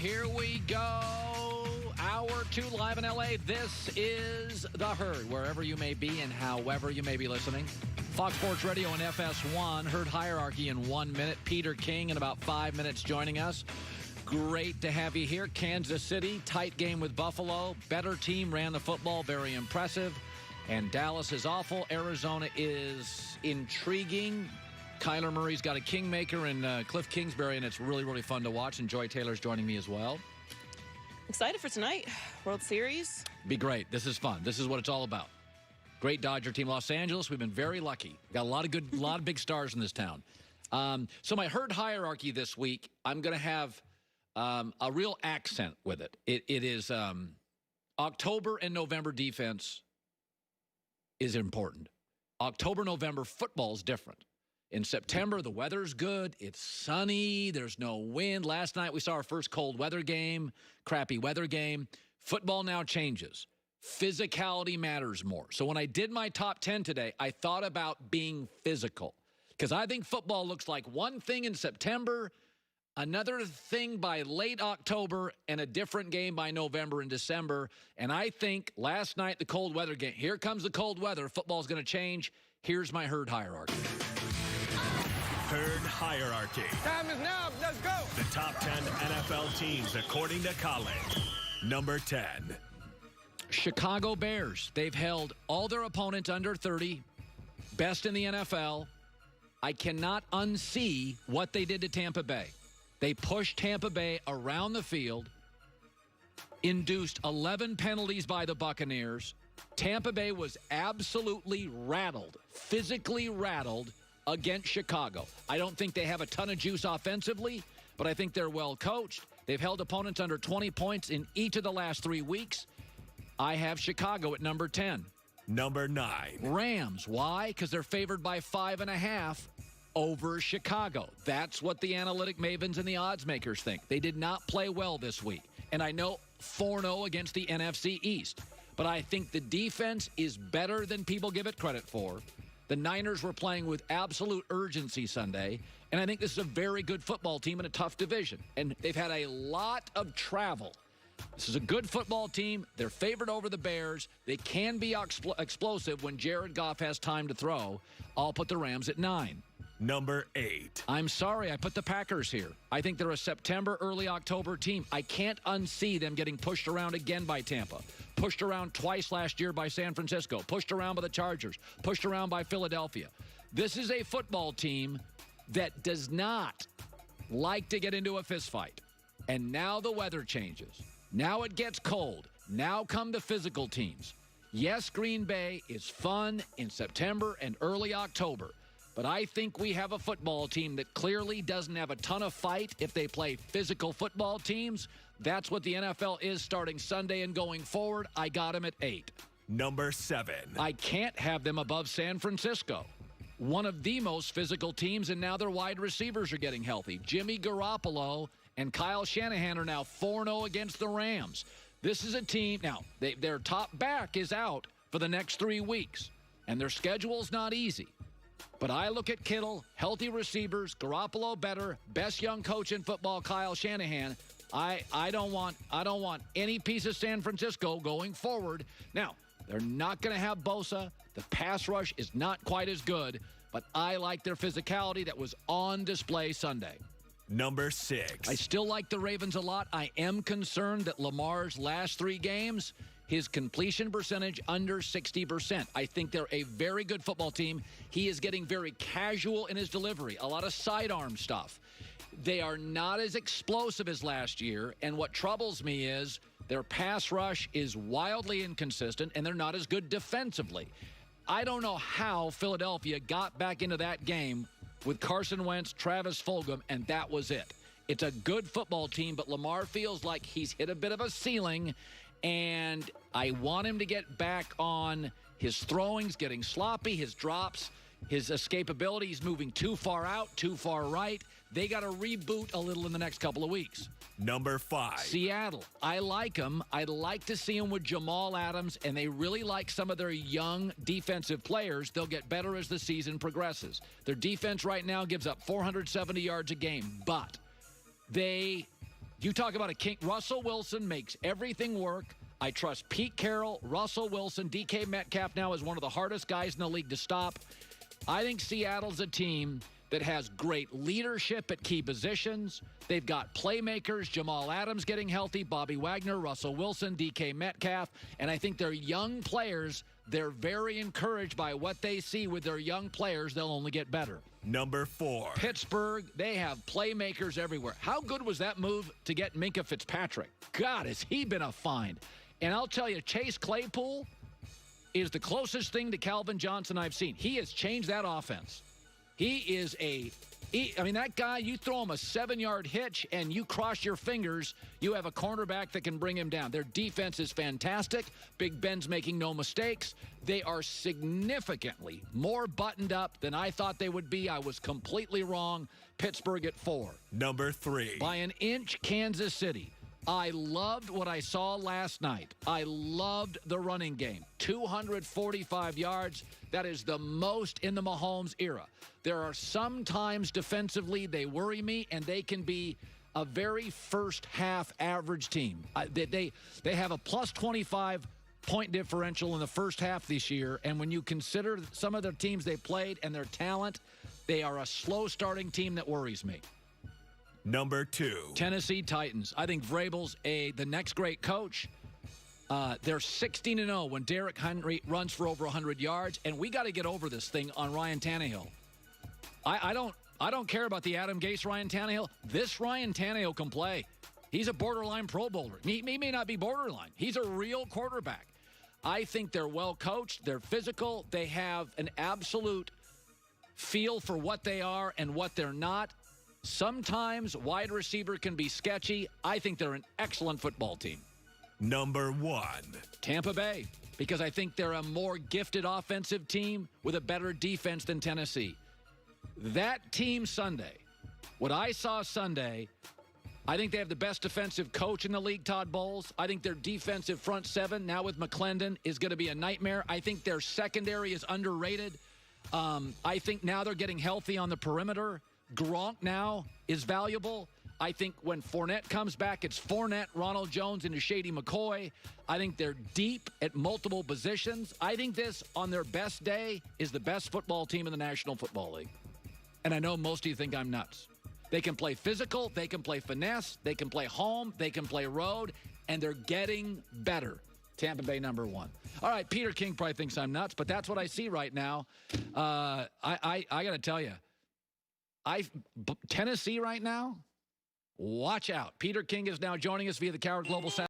here we go. Hour 2 live in L.A. This is The Herd, wherever you may be and however you may be listening. Fox Sports Radio and FS1, Herd Hierarchy in 1 minute. Peter King in about 5 minutes joining us. Great to have you here. Kansas City, tight game with Buffalo. Better team, ran the football, very impressive. And Dallas is awful. Arizona is intriguing. Kyler Murray's got a kingmaker in Cliff Kingsbury, and it's really, really fun to watch. And Joy Taylor's joining me as well. Excited for tonight. World Series. Be great. This is fun. This is what it's all about. Great Dodger team. Los Angeles, we've been very lucky. Got a lot of big stars in this town. So my herd hierarchy this week, I'm going to have a real accent with it. It is October and November defense is important. October, November football is different. In September, the weather's good. It's sunny. There's no wind. Last night, we saw our first cold weather game, crappy weather game. Football now changes. Physicality matters more. So when I did my top 10 today, I thought about being physical because I think football looks like one thing in September, another thing by late October, and a different game by November and December. And I think last night, the cold weather game, here comes the cold weather. Football's going to change. Here's my herd hierarchy. Herd hierarchy. Time is now. Let's go. The top 10 NFL teams according to Colin. Number 10. Chicago Bears. They've held all their opponents under 30. Best in the NFL. I cannot unsee what they did to Tampa Bay. They pushed Tampa Bay around the field, induced 11 penalties by the Buccaneers. Tampa Bay was absolutely rattled, physically rattled against Chicago. I don't think they have a ton of juice offensively, but I think they're well coached. They've held opponents under 20 points in each of the last 3 weeks. I have Chicago at number 10. Number 9. Rams. Why? Because they're favored by 5.5 over Chicago. That's what the analytic mavens and the odds makers think. They did not play well this week. And I know 4-0 against the NFC East. But I think the defense is better than people give it credit for. The Niners were playing with absolute urgency Sunday, and I think this is a very good football team in a tough division. And they've had a lot of travel. This is a good football team. They're favored over the Bears. They can be explosive when Jared Goff has time to throw. I'll put the Rams at 9. Number 8. I'm sorry, I put the Packers here. I think they're a September, early October team. I can't unsee them getting pushed around again by Tampa. Pushed around twice last year by San Francisco. Pushed around by the Chargers. Pushed around by Philadelphia. This is a football team that does not like to get into a fist fight. And now the weather changes. Now it gets cold. Now come the physical teams. Yes, Green Bay is fun in September and early October. But I think we have a football team that clearly doesn't have a ton of fight if they play physical football teams. That's what the NFL is starting Sunday and going forward. I got them at 8. Number 7. I can't have them above San Francisco. One of the most physical teams, and now their wide receivers are getting healthy. Jimmy Garoppolo and Kyle Shanahan are now 4-0 against the Rams. This is a team, now, their top back is out for the next 3 weeks, and their schedule's not easy. But I look at Kittle, healthy receivers, Garoppolo better, best young coach in football, Kyle Shanahan. I don't want any piece of San Francisco going forward. Now, they're not going to have Bosa. The pass rush is not quite as good, but I like their physicality that was on display Sunday. Number 6. I still like the Ravens a lot. I am concerned that Lamar's last 3 games, his completion percentage under 60%. I think they're a very good football team. He is getting very casual in his delivery, a lot of sidearm stuff. They are not as explosive as last year, and what troubles me is their pass rush is wildly inconsistent, and they're not as good defensively. I don't know how Philadelphia got back into that game with Carson Wentz, Travis Fulgham, and that was it. It's a good football team, but Lamar feels like he's hit a bit of a ceiling, and I want him to get back on his throwings, getting sloppy, his drops, his escapability. He's moving too far out, too far right. They got to reboot a little in the next couple of weeks. Number 5. Seattle. I like them. I'd like to see them with Jamal Adams, and they really like some of their young defensive players. They'll get better as the season progresses. Their defense right now gives up 470 yards a game, but they You talk about a king. Russell Wilson makes everything work. I trust Pete Carroll, Russell Wilson, DK Metcalf now is one of the hardest guys in the league to stop. I think Seattle's a team that has great leadership at key positions. They've got playmakers, Jamal Adams getting healthy, Bobby Wagner, Russell Wilson, DK Metcalf, and I think they're young players. They're very encouraged by what they see with their young players. They'll only get better. Number 4. Pittsburgh, they have playmakers everywhere. How good was that move to get Minkah Fitzpatrick? God, has he been a find. And I'll tell you, Chase Claypool is the closest thing to Calvin Johnson I've seen. He has changed that offense. He is that guy, you throw him a 7-yard hitch and you cross your fingers, you have a cornerback that can bring him down. Their defense is fantastic. Big Ben's making no mistakes. They are significantly more buttoned up than I thought they would be. I was completely wrong. Pittsburgh at 4. Number 3. By an inch, Kansas City. I loved what I saw last night. I loved the running game. 245 yards. That is the most in the Mahomes era. There are some times defensively they worry me, and they can be a very first-half average team. They have a plus 25 point differential in the first half this year, and when you consider some of the teams they played and their talent, they are a slow-starting team that worries me. Number 2. Tennessee Titans. I think Vrabel's the next great coach. They're 16-0 when Derrick Henry runs for over 100 yards, and we got to get over this thing on Ryan Tannehill. I don't care about the Adam Gase Ryan Tannehill. This Ryan Tannehill can play. He's a borderline Pro Bowler. He may not be borderline. He's a real quarterback. I think they're well coached. They're physical. They have an absolute feel for what they are and what they're not. Sometimes wide receiver can be sketchy. I think they're an excellent football team. Number 1. Tampa Bay, because I think they're a more gifted offensive team with a better defense than Tennessee. That team Sunday, what I saw Sunday, I think they have the best defensive coach in the league, Todd Bowles. I think their defensive front seven, now with McClendon, is going to be a nightmare. I think their secondary is underrated. I think now they're getting healthy on the perimeter. Gronk now is valuable. I think when Fournette comes back, it's Fournette, Ronald Jones, and Shady McCoy. I think they're deep at multiple positions. I think this, on their best day, is the best football team in the National Football League. And I know most of you think I'm nuts. They can play physical, they can play finesse, they can play home, they can play road, and they're getting better. Tampa Bay number 1. All right, Peter King probably thinks I'm nuts, but that's what I see right now. I got to tell you, Tennessee right now, watch out. Peter King is now joining us via the Coward Global Sound.